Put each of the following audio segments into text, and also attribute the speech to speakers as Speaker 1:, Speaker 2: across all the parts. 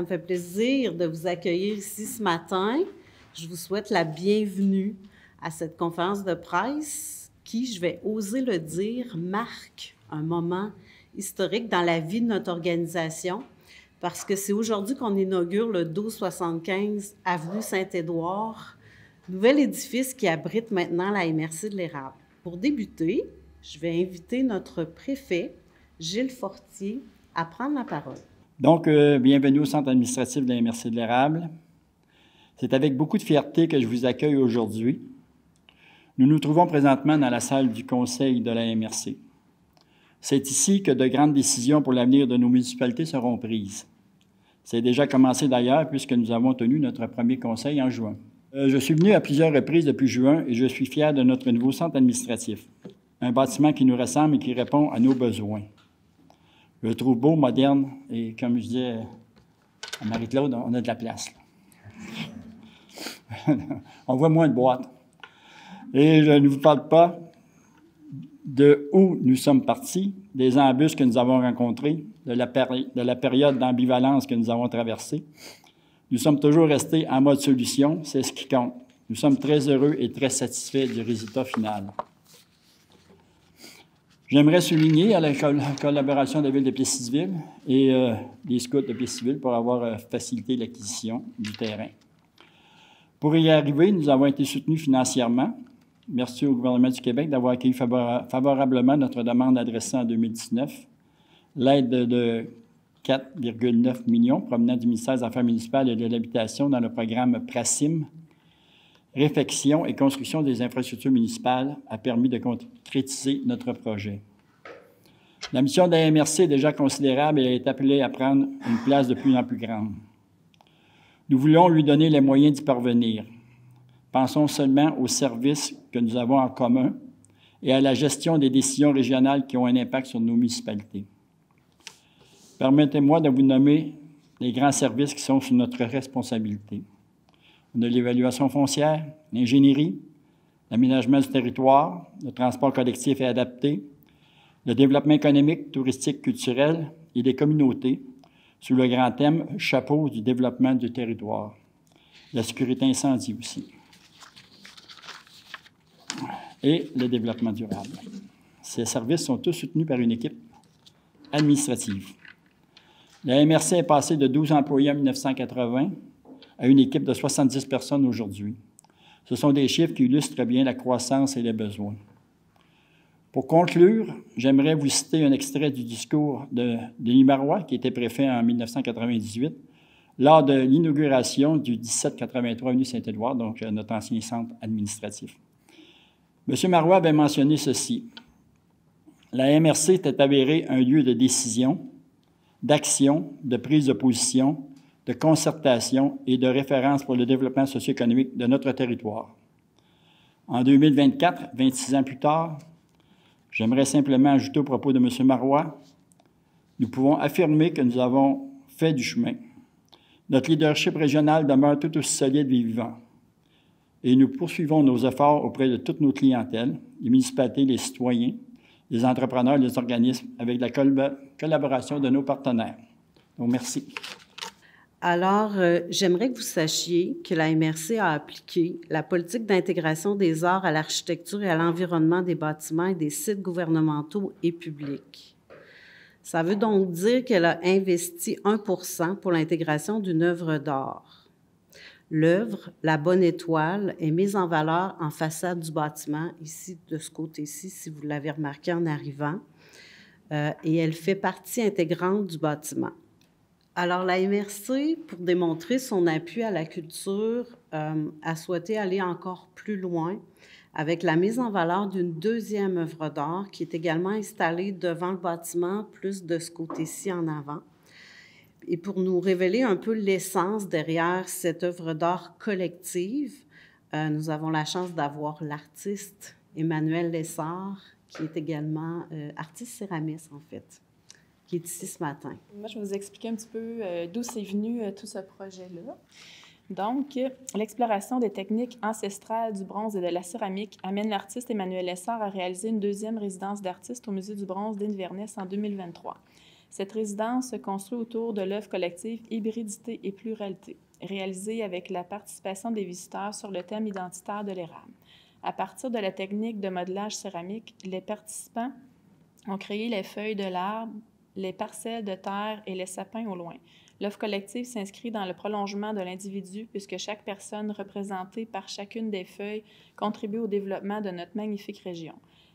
Speaker 1: Ça me fait plaisir de vous accueillir ici ce matin. Je vous souhaite la bienvenue à cette conférence de presse qui, je vais oser le dire, marque un moment historique dans la vie de notre organisation parce que c'est aujourd'hui qu'on inaugure le 1275 avenue Saint-Édouard, nouvel édifice qui abrite maintenant la MRC de l'Érable. Pour débuter, je vais inviter notre préfet, Gilles Fortier, à prendre la parole.
Speaker 2: Donc, bienvenue au centre administratif de la MRC de l'Érable. C'est avec beaucoup de fierté que je vous accueille aujourd'hui. Nous nous trouvons présentement dans la salle du conseil de la MRC. C'est ici que de grandes décisions pour l'avenir de nos municipalités seront prises. C'est déjà commencé d'ailleurs puisque nous avons tenu notre premier conseil en juin. Je suis venu à plusieurs reprises depuis juin et je suis fier de notre nouveau centre administratif. Un bâtiment qui nous ressemble et qui répond à nos besoins. Je le trouve beau, moderne, et comme je disais à Marie-Claude, on a de la place. On voit moins de boîtes. Et je ne vous parle pas de où nous sommes partis, des embûches que nous avons rencontrées, de la période d'ambivalence que nous avons traversée. Nous sommes toujours restés en mode solution, c'est ce qui compte. Nous sommes très heureux et très satisfaits du résultat final. J'aimerais souligner à la collaboration de la Ville de Plessisville et des scouts de Plessisville pour avoir facilité l'acquisition du terrain. Pour y arriver, nous avons été soutenus financièrement. Merci au gouvernement du Québec d'avoir accueilli favorablement notre demande adressée en 2019. L'aide de 4,9 millions provenant du ministère des Affaires municipales et de l'Habitation dans le programme PRACIM, Réfection et construction des infrastructures municipales, a permis de concrétiser notre projet. La mission de la MRC est déjà considérable et elle est appelée à prendre une place de plus en plus grande. Nous voulons lui donner les moyens d'y parvenir. Pensons seulement aux services que nous avons en commun et à la gestion des décisions régionales qui ont un impact sur nos municipalités. Permettez-moi de vous nommer les grands services qui sont sous notre responsabilité. On a l'évaluation foncière, l'ingénierie, l'aménagement du territoire, le transport collectif et adapté, le développement économique, touristique, culturel et des communautés, sous le grand thème « Chapeau du développement du territoire ». La sécurité incendie aussi. Et le développement durable. Ces services sont tous soutenus par une équipe administrative. La MRC est passée de 12 employés en 1980 à une équipe de 70 personnes aujourd'hui. Ce sont des chiffres qui illustrent bien la croissance et les besoins. Pour conclure, j'aimerais vous citer un extrait du discours de Denis Marois, qui était préfet en 1998, lors de l'inauguration du 1783 avenue Saint-Édouard, donc notre ancien centre administratif. M. Marois avait mentionné ceci. La MRC était avérée un lieu de décision, d'action, de prise de position, de concertation et de référence pour le développement socio-économique de notre territoire. En 2024, 26 ans plus tard, j'aimerais simplement ajouter au propos de M. Marois, nous pouvons affirmer que nous avons fait du chemin. Notre leadership régional demeure tout aussi solide et vivant. Et nous poursuivons nos efforts auprès de toutes nos clientèles, les municipalités, les citoyens, les entrepreneurs, les organismes, avec la collaboration de nos partenaires. Donc, merci.
Speaker 1: Alors, j'aimerais que vous sachiez que la MRC a appliqué la politique d'intégration des arts à l'architecture et à l'environnement des bâtiments et des sites gouvernementaux et publics. Ça veut donc dire qu'elle a investi 1% pour l'intégration d'une œuvre d'art. L'œuvre, la Bonne Étoile, est mise en valeur en façade du bâtiment, ici, de ce côté-ci, si vous l'avez remarqué en arrivant, et elle fait partie intégrante du bâtiment. Alors, la MRC, pour démontrer son appui à la culture, a souhaité aller encore plus loin avec la mise en valeur d'une deuxième œuvre d'art qui est également installée devant le bâtiment, plus de ce côté-ci en avant. Et pour nous révéler un peu l'essence derrière cette œuvre d'art collective, nous avons la chance d'avoir l'artiste Emmanuel Lessard, qui est également artiste céramiste, en fait, qui est ici ce matin.
Speaker 3: Moi, je vais vous expliquer un petit peu d'où c'est venu tout ce projet-là. Donc, l'exploration des techniques ancestrales du bronze et de la céramique amène l'artiste Emmanuel Lessard à réaliser une deuxième résidence d'artiste au Musée du bronze d'Inverness en 2023. Cette résidence se construit autour de l'œuvre collective Hybridité et pluralité, réalisée avec la participation des visiteurs sur le thème identitaire de l'érable. À partir de la technique de modelage céramique, les participants ont créé les feuilles de l'arbre, les parcelles de terre et les sapins au loin. L'œuvre collective s'inscrit dans le prolongement de l'individu puisque chaque personne représentée par chacune des feuilles contribue au développement de notre magnifique région.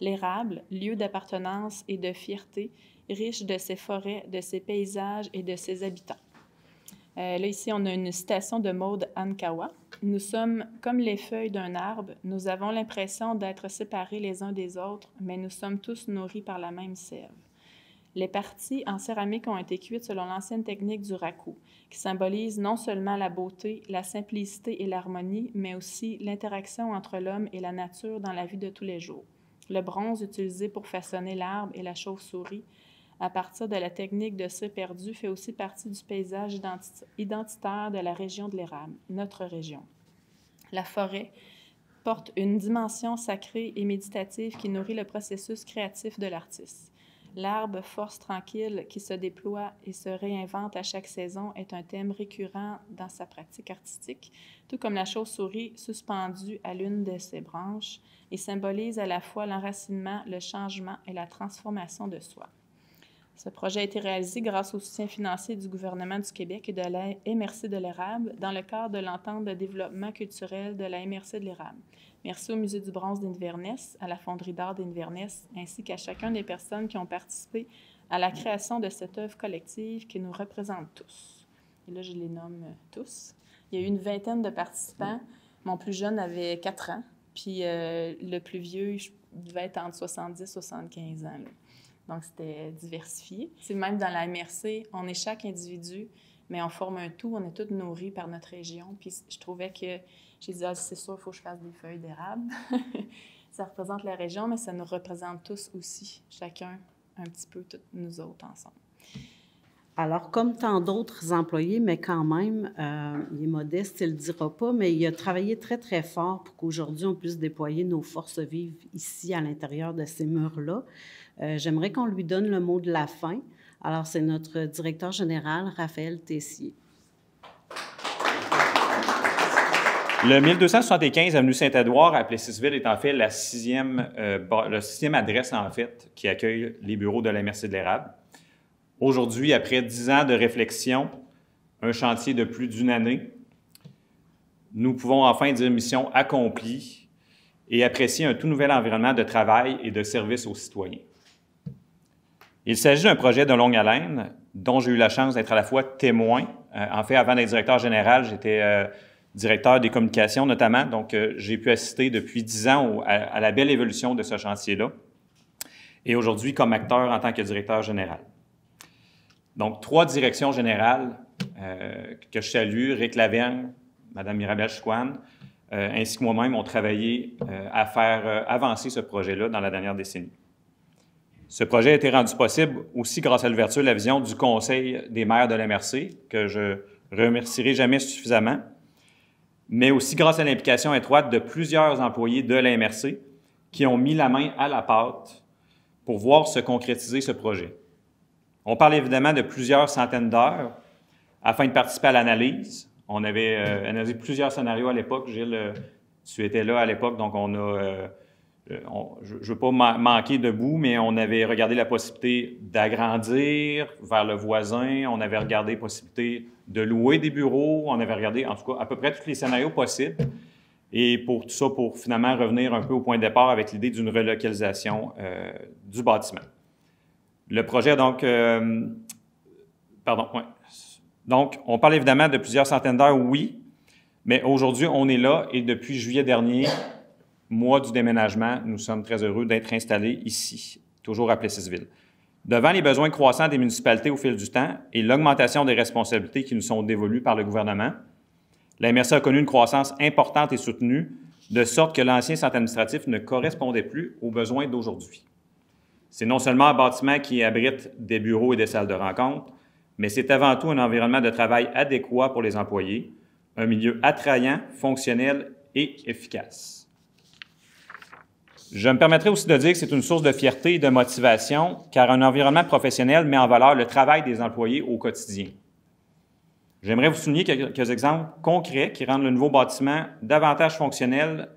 Speaker 3: L'érable, lieu d'appartenance et de fierté, riche de ses forêts, de ses paysages et de ses habitants. Là, ici, on a une citation de Maude Ankawa. « Nous sommes comme les feuilles d'un arbre. Nous avons l'impression d'être séparés les uns des autres, mais nous sommes tous nourris par la même sève. » Les parties en céramique ont été cuites selon l'ancienne technique du raku, qui symbolise non seulement la beauté, la simplicité et l'harmonie, mais aussi l'interaction entre l'homme et la nature dans la vie de tous les jours. Le bronze utilisé pour façonner l'arbre et la chauve-souris, à partir de la technique de cire perdue, fait aussi partie du paysage identitaire de la région de l'érable, notre région. La forêt porte une dimension sacrée et méditative qui nourrit le processus créatif de l'artiste. L'arbre, force tranquille qui se déploie et se réinvente à chaque saison, est un thème récurrent dans sa pratique artistique, tout comme la chauve-souris suspendue à l'une de ses branches et symbolise à la fois l'enracinement, le changement et la transformation de soi. Ce projet a été réalisé grâce au soutien financier du gouvernement du Québec et de la MRC de l'érable dans le cadre de l'entente de développement culturel de la MRC de l'érable. Merci au Musée du bronze d'Inverness, à la Fonderie d'art d'Inverness, ainsi qu'à chacun des personnes qui ont participé à la création de cette œuvre collective qui nous représente tous. Et là, je les nomme tous. Il y a eu une vingtaine de participants. Mon plus jeune avait 4 ans, puis le plus vieux, il devait être entre 70 et 75 ans. Là. Donc, c'était diversifié. C'est même dans la MRC, on est chaque individu, mais on forme un tout, on est tous nourris par notre région. Puis je trouvais que, j'ai dit, c'est sûr, il faut que je fasse des feuilles d'érable. Ça représente la région, mais ça nous représente tous aussi, chacun un petit peu, tous nous autres ensemble.
Speaker 1: Alors, comme tant d'autres employés, mais quand même, il est modeste, il ne le dira pas, mais il a travaillé très, très fort pour qu'aujourd'hui, on puisse déployer nos forces vives ici, à l'intérieur de ces murs-là. J'aimerais qu'on lui donne le mot de la fin. Alors, c'est notre directeur général, Raphaël Tessier.
Speaker 4: Le 1275 avenue Saint-Édouard à Plessisville est en fait la sixième adresse, en fait, qui accueille les bureaux de la MRC de l'érable. Aujourd'hui, après 10 ans de réflexion, un chantier de plus d'1 année, nous pouvons enfin dire mission accomplie et apprécier un tout nouvel environnement de travail et de service aux citoyens. Il s'agit d'un projet de longue haleine dont j'ai eu la chance d'être à la fois témoin. En fait, avant d'être directeur général, j'étais directeur des communications notamment, donc j'ai pu assister depuis 10 ans à la belle évolution de ce chantier-là et aujourd'hui comme acteur en tant que directeur général. Donc, 3 directions générales que je salue, Rick Lavergne, Mme Mirabelle Chicoine, ainsi que moi-même, ont travaillé à faire avancer ce projet-là dans la dernière décennie. Ce projet a été rendu possible aussi grâce à l'ouverture de la vision du Conseil des maires de la MRC, que je remercierai jamais suffisamment, mais aussi grâce à l'implication étroite de plusieurs employés de la MRC qui ont mis la main à la pâte pour voir se concrétiser ce projet. On parle évidemment de plusieurs centaines d'heures afin de participer à l'analyse. On avait analysé plusieurs scénarios à l'époque. Gilles, tu étais là à l'époque, donc je ne veux pas manquer de bout, mais on avait regardé la possibilité d'agrandir vers le voisin, on avait regardé la possibilité de louer des bureaux, on avait regardé en tout cas à peu près tous les scénarios possibles. Et pour tout ça, pour finalement revenir un peu au point de départ avec l'idée d'une relocalisation du bâtiment. Le projet, donc, Donc, on parle évidemment de plusieurs centaines d'heures, oui, mais aujourd'hui, on est là et depuis juillet dernier, mois du déménagement, nous sommes très heureux d'être installés ici, toujours à Plessisville. Devant les besoins croissants des municipalités au fil du temps et l'augmentation des responsabilités qui nous sont dévolues par le gouvernement, la MRC a connu une croissance importante et soutenue, de sorte que l'ancien centre administratif ne correspondait plus aux besoins d'aujourd'hui. C'est non seulement un bâtiment qui abrite des bureaux et des salles de rencontre, mais c'est avant tout un environnement de travail adéquat pour les employés, un milieu attrayant, fonctionnel et efficace. Je me permettrai aussi de dire que c'est une source de fierté et de motivation, car un environnement professionnel met en valeur le travail des employés au quotidien. J'aimerais vous souligner quelques exemples concrets qui rendent le nouveau bâtiment davantage fonctionnel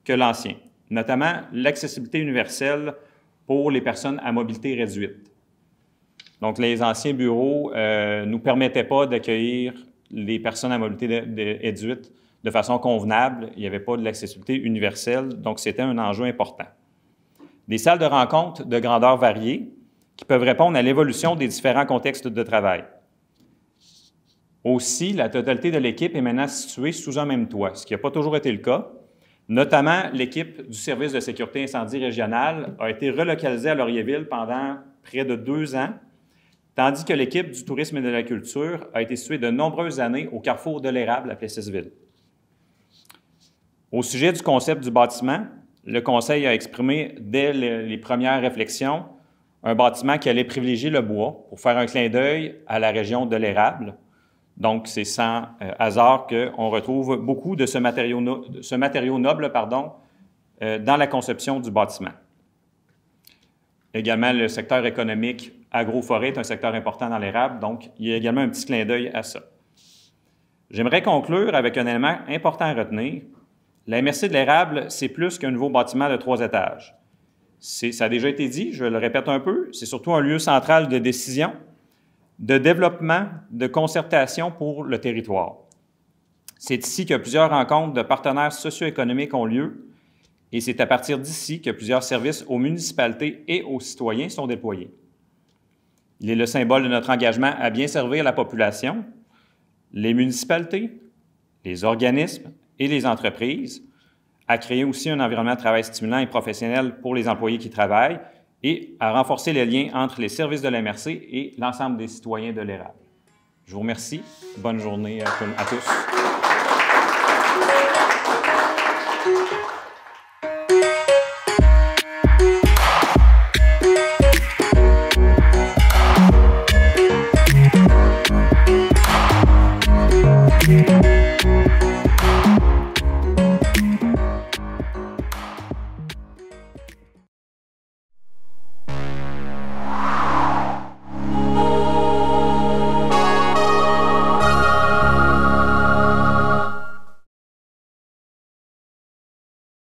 Speaker 4: que l'ancien, notamment l'accessibilité universelle pour les personnes à mobilité réduite. Donc, les anciens bureaux ne nous permettaient pas d'accueillir les personnes à mobilité réduite de façon convenable. Il n'y avait pas de l'accessibilité universelle, donc c'était un enjeu important. Des salles de rencontre de grandeur variée qui peuvent répondre à l'évolution des différents contextes de travail. Aussi, la totalité de l'équipe est maintenant située sous un même toit, ce qui n'a pas toujours été le cas. Notamment, l'équipe du service de sécurité incendie régional a été relocalisée à Laurierville pendant près de 2 ans, tandis que l'équipe du tourisme et de la culture a été située de nombreuses années au carrefour de l'Érable à Plessisville. Au sujet du concept du bâtiment, le Conseil a exprimé dès les premières réflexions un bâtiment qui allait privilégier le bois pour faire un clin d'œil à la région de l'Érable. Donc, c'est sans hasard qu'on retrouve beaucoup de ce matériau noble dans la conception du bâtiment. Également, le secteur économique agro-forêt est un secteur important dans l'érable, donc il y a également un petit clin d'œil à ça. J'aimerais conclure avec un élément important à retenir. La MRC de l'érable, c'est plus qu'un nouveau bâtiment de 3 étages. Ça a déjà été dit, je le répète un peu, c'est surtout un lieu central de décision, de développement, de concertation pour le territoire. C'est ici que plusieurs rencontres de partenaires socio-économiques ont lieu et c'est à partir d'ici que plusieurs services aux municipalités et aux citoyens sont déployés. Il est le symbole de notre engagement à bien servir la population, les municipalités, les organismes et les entreprises, à créer aussi un environnement de travail stimulant et professionnel pour les employés qui travaillent et à renforcer les liens entre les services de la MRC et l'ensemble des citoyens de l'Érable. Je vous remercie. Bonne journée à tous.